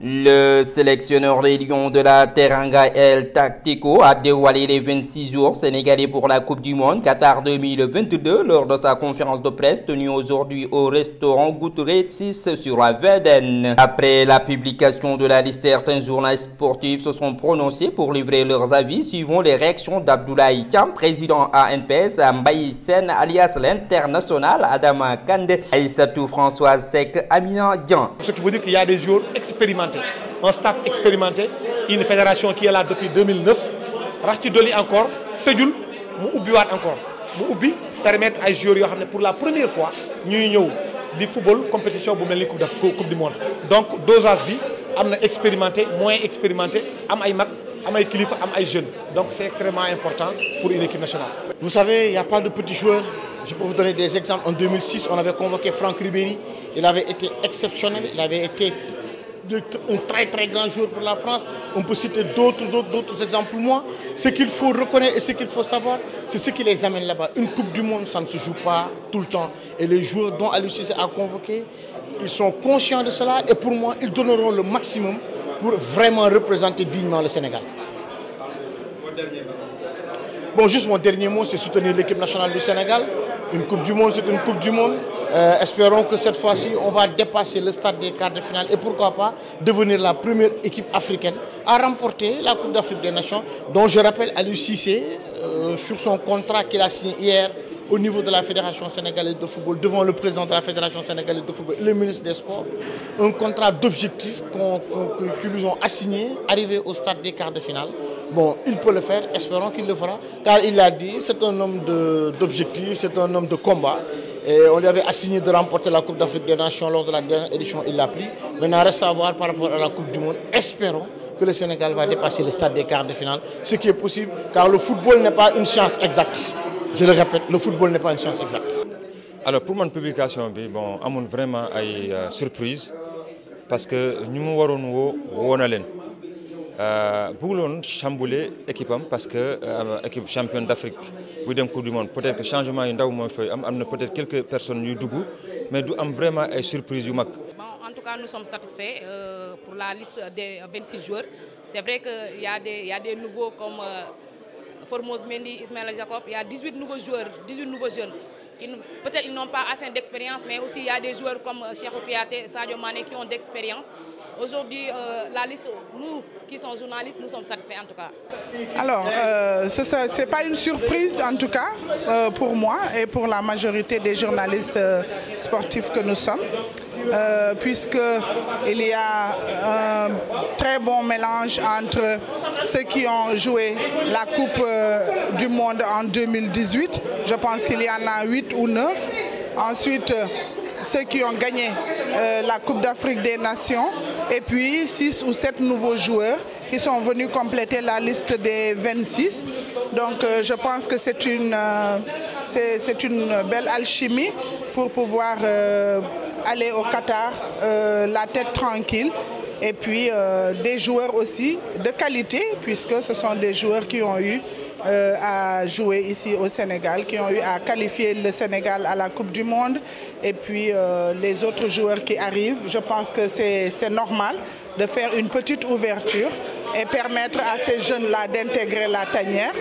Le sélectionneur des Lions de la Teranga El Tactico a dévoilé les 26 jours sénégalais pour la Coupe du Monde Qatar 2022 lors de sa conférence de presse tenue aujourd'hui au restaurant Gouturé 6 sur la Védène. Après la publication de la liste, certains journalistes sportifs se sont prononcés pour livrer leurs avis suivant les réactions d'Abdoulaye Thiam, président ANPS, Mbaye Sen alias l'international, Adama Kande, Aïssatou Françoise Seck, Amina Dian. Ce qui veut dire qu'il y a des joueurs expérimentés. Un staff expérimenté, une fédération qui est là depuis 2009. Rachti Doli encore, Tedjoul, mu ubbiwaat encore. Mu ubbi permettre ay joueurs yoo xam ne pour la première fois ñuy ñëw di football compétition bu mel ni coupe du monde. Donc dosage bi am na expérimenté, moins expérimenté, am ay mag, am ay kilifa, am ay jeunes. Donc c'est extrêmement important pour une équipe nationale. Vous savez, il n'y a pas de petits joueurs. Je peux vous donner des exemples. En 2006, on avait convoqué Franck Ribéry. Il avait été exceptionnel. Il avait été un très grand joueur pour la France. On peut citer d'autres exemples pour moi. Ce qu'il faut reconnaître et ce qu'il faut savoir, c'est ce qui les amène là-bas. Une Coupe du Monde, ça ne se joue pas tout le temps. Et les joueurs dont Aliou Cissé a convoqué, ils sont conscients de cela et pour moi, ils donneront le maximum pour vraiment représenter dignement le Sénégal. Bon, juste mon dernier mot, c'est soutenir l'équipe nationale du Sénégal. Une Coupe du Monde, c'est une Coupe du Monde. Espérons que cette fois-ci, on va dépasser le stade des quarts de finale et pourquoi pas devenir la première équipe africaine à remporter la Coupe d'Afrique des Nations, dont je rappelle Aliou Cissé, sur son contrat qu'il a signé hier au niveau de la Fédération sénégalaise de football, devant le président de la Fédération sénégalaise de football et le ministre des Sports, un contrat d'objectifs qu'ils nous ont assigné, arrivé au stade des quarts de finale. Bon, il peut le faire, espérons qu'il le fera, car il l'a dit, c'est un homme d'objectifs, c'est un homme de combat. Et on lui avait assigné de remporter la Coupe d'Afrique des Nations lors de la dernière édition, il l'a pris. Maintenant, reste à voir par rapport à la Coupe du Monde. Espérons que le Sénégal va dépasser le stade des quarts de finale, ce qui est possible, car le football n'est pas une science exacte. Je le répète, le football n'est pas une science exacte. Alors pour mon publication, bon, amon vraiment une surprise parce que nous avons voulu chambouler l'équipe parce que l'équipe championne d'Afrique, la Coupe du Monde, peut-être que changement est peut-être quelques personnes qui sont mais nous avons vraiment une surprise. Bon, en tout cas, nous sommes satisfaits pour la liste des 26 joueurs. C'est vrai qu'il y a des nouveaux comme Formose Mendy, Ismaël Jacob, il y a 18 nouveaux joueurs, 18 nouveaux jeunes. Peut-être qu'ils n'ont pas assez d'expérience, mais aussi il y a des joueurs comme Cheikhou Kouyaté, Sadio Mané qui ont d'expérience. Aujourd'hui, la liste, nous qui sommes journalistes, nous sommes satisfaits en tout cas. Alors, ce n'est pas une surprise en tout cas pour moi et pour la majorité des journalistes sportifs que nous sommes. Puisqu'il y a un très bon mélange entre ceux qui ont joué la Coupe du Monde en 2018, je pense qu'il y en a 8 ou 9. Ensuite, ceux qui ont gagné la Coupe d'Afrique des Nations, et puis 6 ou 7 nouveaux joueurs qui sont venus compléter la liste des 26. Donc je pense que c'est une belle alchimie pour pouvoir aller au Qatar la tête tranquille. Et puis des joueurs aussi de qualité, puisque ce sont des joueurs qui ont eu à jouer ici au Sénégal, qui ont eu à qualifier le Sénégal à la Coupe du Monde. Et puis les autres joueurs qui arrivent, je pense que c'est normal de faire une petite ouverture et permettre à ces jeunes-là d'intégrer la tanière.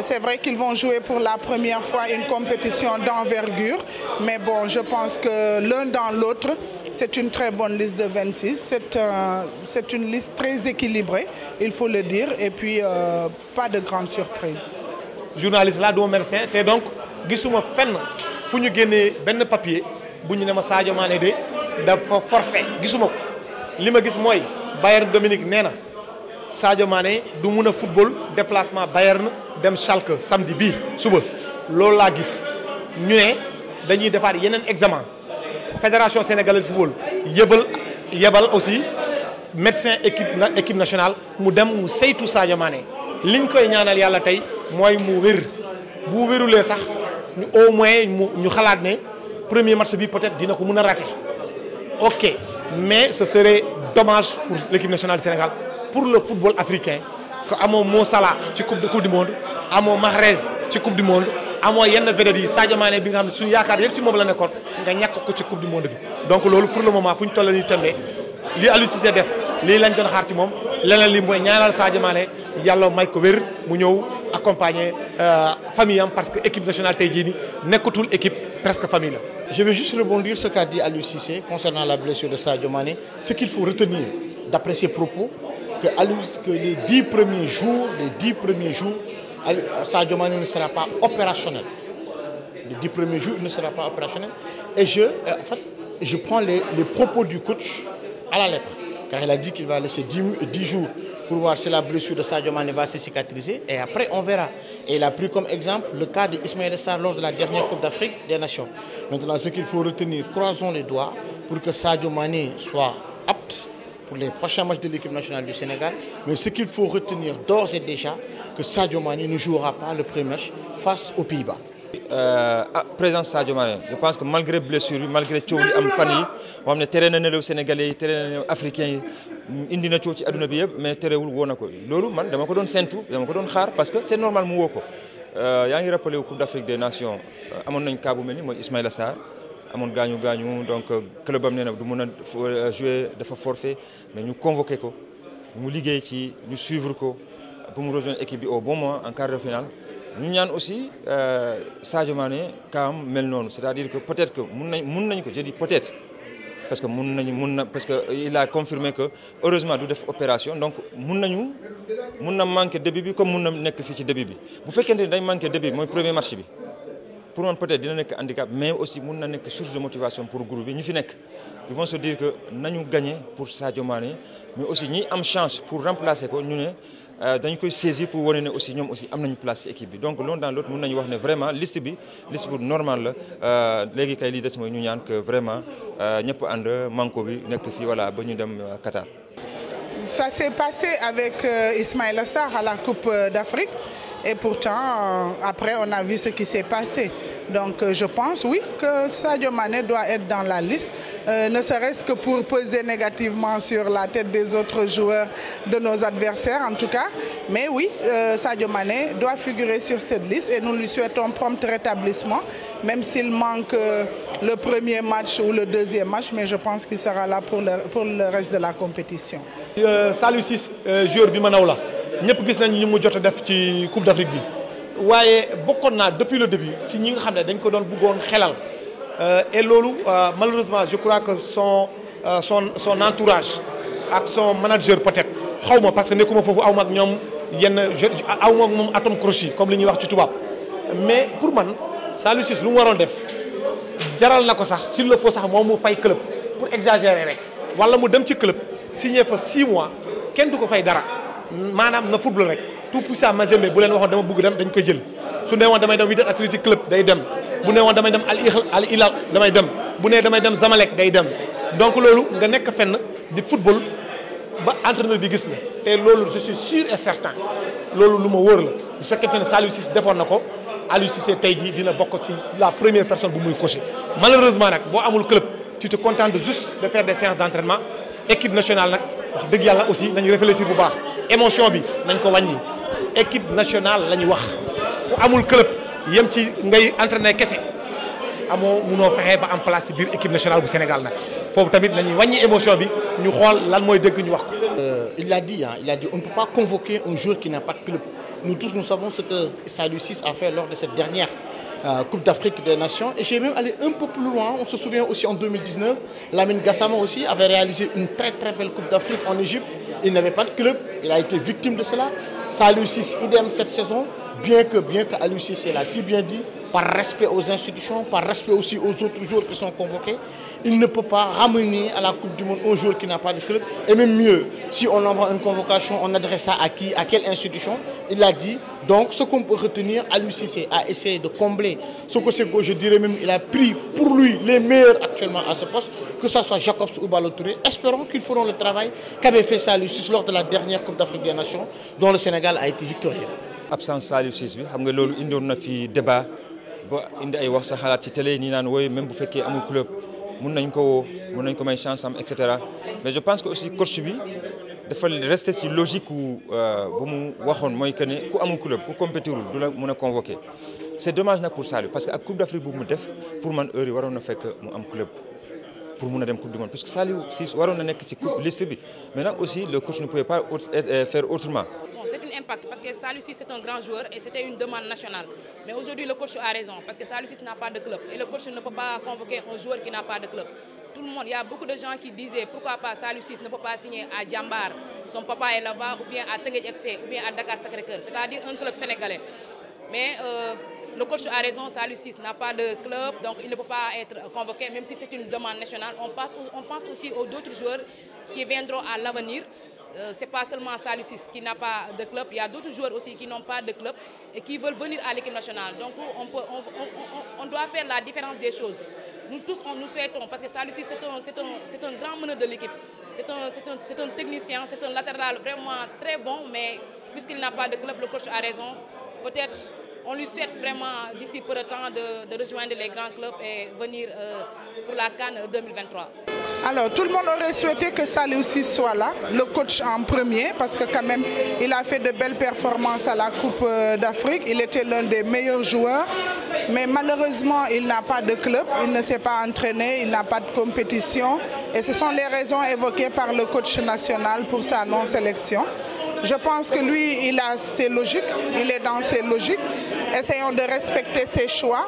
C'est vrai qu'ils vont jouer pour la première fois une compétition d'envergure, mais bon, je pense que l'un dans l'autre, c'est une très bonne liste de 26. C'est une liste très équilibrée, il faut le dire, et puis pas de grande surprise. Journaliste là, dont médecin, et donc, gisuma fenn fu ñu génnee benn papier bu ñu ne ma Sadio Mané de dafa forfait gisuma ko li ma gis mooy Bayern Dominique nee na Sadio Mané du mun a football déplacement Bayern dem Schalke samedi bii suba loolu laa gis ñu ne dañuy defaat yeneen examen fédération sénégalaise de football yebal aussi médecin équipe nationale mu dem mu saytu Sadio Mané liñ koy ñaanal yàlla tey mooy mu wér bu wérulee sax ñu au moins ñu xalaat ne premier match bi peut-être dina ko mën a rater ok mais ce serait dommage pour l'équipe nationale du Sénégal pour le football africain que amoo Mo Salah ci coupe du monde amoo Mahrez ci coupe du monde amoo yenn vedettes yi Sadio Mané bi nga xam ne suñu yaakaar yëpp ci moom la nekkoon nga ñàkk ko ci coupe du monde bi donc loolu pour le moment fu ñu toll nii tëndee li Aliou Cissé def lii lañ doon xaar ci moom leneen li mooy ñaanal Sadio Mané yàlla may ko wér mu ñëw accompagner famille am parce que équipe nationale tey jii nii nekkatul équipe presque famille la. Je vais juste rebondir ce qu'a dit Aliou Cissé concernant la blessure de Sadio Mané. Ce qu'il faut retenir d'après ses propos, que les 10 premiers jours, Sadio Mané ne sera pas opérationnel. Les 10 premiers jours, il ne sera pas opérationnel. Et je prends les propos du coach à la lettre. Car il a dit qu'il va laisser 10 jours pour voir si la blessure de Sadio Mané va se cicatriser. Et après, on verra. Et il a pris comme exemple le cas d'Ismaïla Sarr lors de la dernière Coupe d'Afrique des Nations. Maintenant, ce qu'il faut retenir, croisons les doigts pour que Sadio Mané soit apte pour les prochains matchs de l'équipe nationale du Sénégal. Mais ce qu'il faut retenir d'ores et déjà, que Sadio Mané ne jouera pas le premier match face aux Pays-Bas. Présence Sadio Mané, je pense que malgré blessure, malgré coow li am fan yi moo xam ne tere na nelaw Sénégalais yi tere na nelaw africains yi indi na coow ci adduna bi yëpp mais terewul woo na ko loolu man dama ko doon séntu dama ko doon xaar parce que c'est normal mu woo ko yaa ngi rappelé wu Coupe d'Afrique des Nations amoon nañ cas bu mel ni mooy Ismaïla Sarr amoon gaañu donc club am nee na du mën a jouer dafa forfait mais ñu convoqué ko mu liggéey ci ñu suivre ko pour mu rejoindre équipe bi au bon moment en quart de finale. ñu ñaan aussi Sadio Mané kaam mel noonu c'est-à-dire que peut-être que mun nañ ko je dis peut-être parce que parce que il a confirmé que heureusement du def opération donc mun na manquer début bi comme mun na nekk fii ci début bi bu fekkente ni day manquer début bi mooy premier match bi pour man peut-être dina nekk handicap mais aussi mun na nekk source de motivation pour groupe bi ñi fi nekk ils vont se dire que nañu gagner pour Sadio Mané mais aussi ñi am chance pour remplacer ko ñu ne dañ koy saisir pour wane ne aussi ñoom aussi am nañu place ci équipe bi donc l'un dans l'autre mën nañu wax ne vraiment liste bu normal la léegi kay li des mooy ñu ñaan que vraiment ñëpp ànd manko bi nekk fii voilà ba ñu dem Qatar. Ça s'est passé avec Ismaïla Sarr à la Coupe d'Afrique et pourtant après on a vu ce qui s'est passé. Donc je pense oui que Sadio Mané doit être dans la liste, ne serait-ce que pour peser négativement sur la tête des autres joueurs de nos adversaires en tout cas. Mais oui, Sadio Mané doit figurer sur cette liste et nous lui souhaitons prompt rétablissement, même s'il manque le premier match ou le deuxième match, mais je pense qu'il sera là pour le reste de la compétition. Saliou Ciss joueur bi ma naw la ñëpp gis nañ ñu mu jot a def ci Coupe d'Afrique bi. waaye bokkoon naa depuis le début ci ñi nga xam ne dañ ko doon bëggoon xelal et loolu malheureusement je crois que son entourage ak son manager peut-être xaw ma parce que nekkuma foofu aw ma ak ñoom yenn aw ma ak moom atome crochu comme li ñuy wax ci tubaab mais pour man Saliou Ciss lu mu waroon def jaral na ko sax s'il le faut sax moom mu fay club pour exagérer rek wala mu dem ci club signé fa 6 mois kenn du ko fay dara maanaam na football rek. tout puissant Mazembe bu leen waxoon dama bëgg dem dañ koy jël su ne woon damay dem Wydad Athletic Club day dem bu ne woon damay dem Al Hilal damay dem bu ne damay dem Zamalek day dem donc loolu nga nekk fenn di football ba entraîneur bi gis na te loolu je suis sûr et certain loolu lu ma wóor la bu fekkente ne Saliou Ciss defoon na ko Aliou Cissé tey jii dina bokk ci la première personne bu muy coacher malheureusement nag boo amul club tu te contentes juste de faire des séances d'entraînement équipe nationale nag wax dëgg yàlla aussi nañu réfléchir bu baax émotion bi nañ ko wàññi. Équipe nationale la ñu wax ku amul club yem ci ngay entraîner kese amoo munoo fexe ba en place ci biir équipe nationale bu Sénégal nag foofu tamit la ñuy wàññi émotion bi ñu xool lan mooy dëgg ñu wax ko. Il l'a dit on ne peut pas convoquer un joueur qui n'a pas de club. Nous tous nous savons ce que Saliou Ciss a fait lors de cette dernière Coupe d'Afrique des Nations et j'ai même allé un peu plus loin. On se souvient aussi en 2019, Lamine Gassama aussi avait réalisé une très belle Coupe d'Afrique en Égypte. Il n'avait pas de club, il a été victime de cela. Saliou Ciss idem cette saison, bien que Aliou Cissé l'a si bien dit, par respect aux institutions, par respect aussi aux autres joueurs qui sont convoqués, il ne peut pas ramener à la Coupe du Monde un joueur qui n'a pas de club. Et même mieux, si on envoie une convocation, on adresse ça à qui, à quelle institution? Il l'a dit. Donc ce qu'on peut retenir, Aliou Cissé a essayé de combler ce que c'est que je dirais même, il a pris pour lui les meilleurs actuellement à ce poste, que ce soit Jacobs ou Ballo Touré. Espérons qu'ils feront le travail qu'avait fait Saliou Ciss lors de la dernière Coupe d'Afrique des Nations, dont le Sénégal a été victorieux. Absence Saliou Ciss bi xam nga loolu indoon na fi débat ba indi ay wax sa xalaat ci télé nii naan wooy même bu fekkee amul club mun nañ ko may chance am et cetera mais je pense que aussi coach bi dafa rester ci logique bu mu waxoon mooy que ne ku amul club ku compétirul du la mën a convoquer c'est dommage nag pour Saliou parce que ak Coupe d'Afrique bu mu def pour man heure yi waroon na fekk mu am club pour mun a dem coupe du monde parce que Saliou Ciss waroon na nekk ci liste bi maintenant aussi le coach ne pouvait pas faire autrement. C'est un impact parce que Saliou Ciss c'est un grand joueur et c'était une demande nationale. Mais aujourd'hui le coach a raison parce que Saliou Ciss n'a pas de club et le coach ne peut pas convoquer un joueur qui n'a pas de club. Tout le monde, il y a beaucoup de gens qui disaient pourquoi pas Saliou Ciss ne peut pas signer à Djambar, son papa est là-bas, ou bien à Teungueth FC, ou bien à Dakar Sacré-Cœur, c'est-à-dire un club sénégalais. Mais le coach a raison, Saliou Ciss n'a pas de club, donc il ne peut pas être convoqué, même si c'est une demande nationale. On pense aussi aux d'autres joueurs qui viendront à l'avenir. Ce n'est pas seulement Saliou Ciss qui n'a pas de club, il y a d'autres joueurs aussi qui n'ont pas de club et qui veulent venir à l'équipe nationale. Donc on doit faire la différence des choses. Nous tous, nous souhaitons, parce que Saliou Ciss c'est un grand meneur de l'équipe, c'est un technicien, c'est un latéral vraiment très bon, mais puisqu'il n'a pas de club, le coach a raison. Peut-être on lui souhaite vraiment d'ici peu de temps de rejoindre les grands clubs et venir pour la CAN 2023. Alors, tout le monde aurait souhaité que Saliou Ciss soit là, le coach en premier, parce que quand même, il a fait de belles performances à la Coupe d'Afrique. Il était l'un des meilleurs joueurs, mais malheureusement, il n'a pas de club, il ne s'est pas entraîné, il n'a pas de compétition. Et ce sont les raisons évoquées par le coach national pour sa non-sélection. Je pense que lui, il a ses logiques, il est dans ses logiques. Essayons de respecter ses choix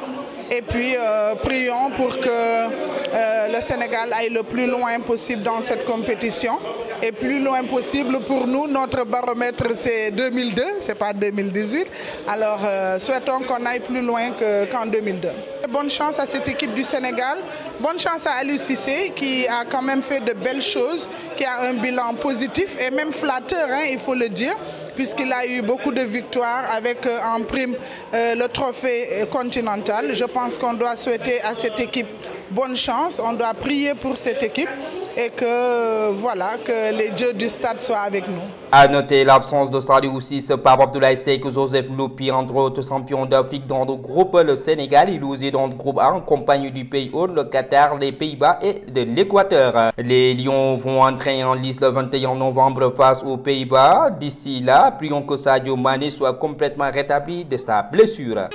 et puis prions pour que le Sénégal aille le plus loin possible dans cette compétition. Et plus loin possible pour nous, notre baromètre c'est 2002, c'est pas 2018. Alors souhaitons qu'on aille plus loin qu'en 2002. Bonne chance à cette équipe du Sénégal, bonne chance à Aliou Cissé qui a quand même fait de belles choses, qui a un bilan positif et même flatteur, hein, il faut le dire, puisqu'il a eu beaucoup de victoires avec en prime le trophée continental. Je pense qu'on doit souhaiter à cette équipe bonne chance, on doit prier pour cette équipe et que voilà, que les dieux du stade soient avec nous. À noter l'absence de Saliou Ciss, Pape Abdoulaye Seck, Joseph Loupi, entre autres champions d'Afrique dans le groupe. Le Sénégal, il aussi dans le groupe A en compagnie du pays hôte, le Qatar, les Pays-Bas et de l'Équateur. Les Lions vont entrer en lice le 21 novembre face aux Pays-Bas. D'ici là, prions que Sadio Mané soit complètement rétabli de sa blessure.